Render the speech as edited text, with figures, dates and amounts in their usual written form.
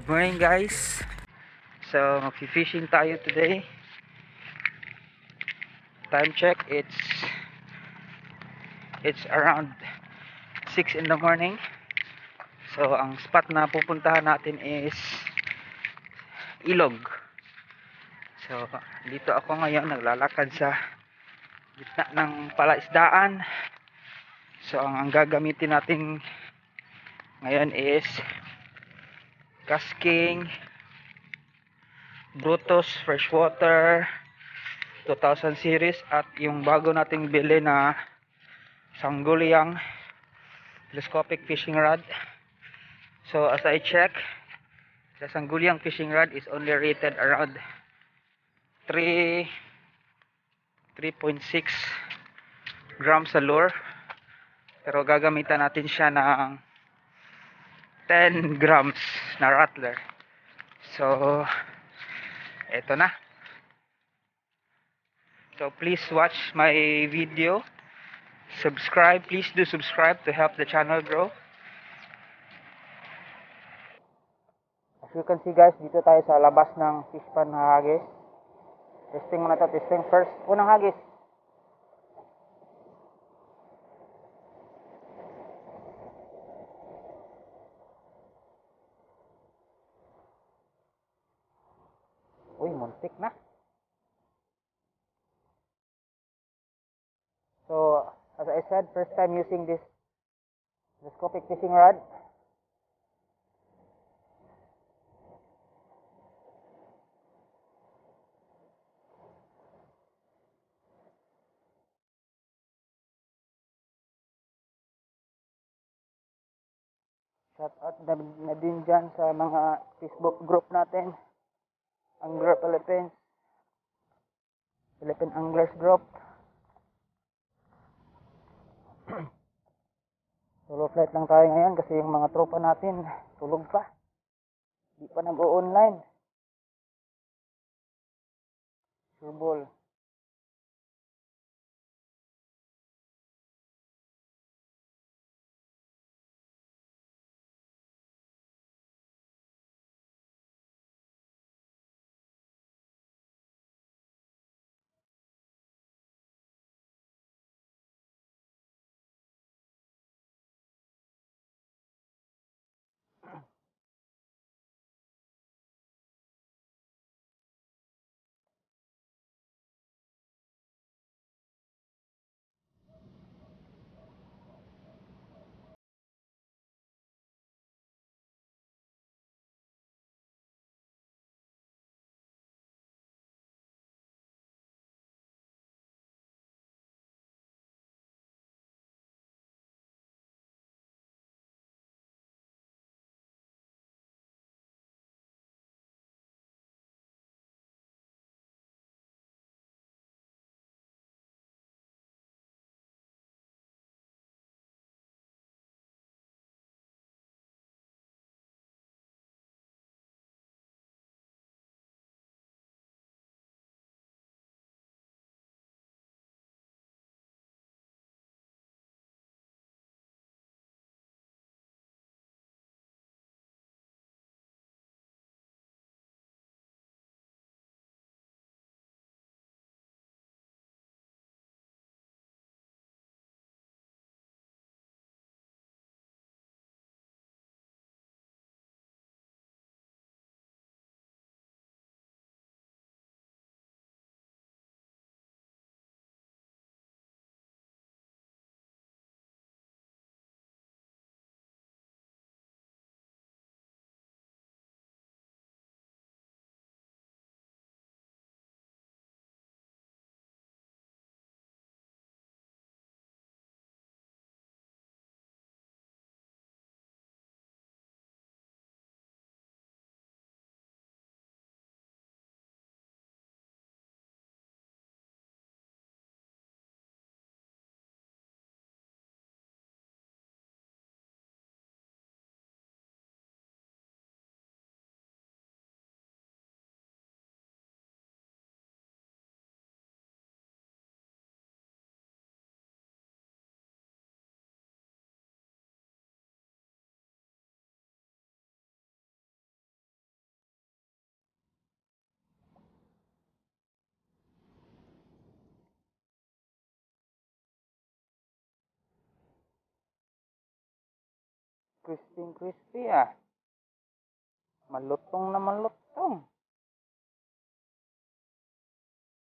Good morning guys. So mag-fishing tayo today. Time check, it's around 6 in the morning. So ang spot na pupuntahan natin is Ilog. So dito ako ngayon naglalakad sa gitna ng palaisdaan. So ang gagamitin natin ngayon is Casking, Brutus Freshwater 2000 series at yung bago nating bili na Sangguniang telescopic fishing rod. So as I check, the Sangguniang fishing rod is only rated around 3.6 grams sa lure, pero gagamitan natin siya ng 10 grams na rattler. So eto na. So please watch my video, subscribe, please do subscribe to help the channel grow. As you can see guys, dito tayo sa labas ng fish pan na hagis. Testing muna ito, testing first. Unang hagis. Uy, muntik na. So, as I said, first time using this telescopic fishing rod. Shout out na din dyan sa mga Facebook group natin. Angler Philippines, Philippine Anglers Group. Solo flight lang tayo ngayon kasi yung mga tropa natin tulog pa. Di pa nag-o-online. Surbol. Crispy crispy ah. Malutong na malutong.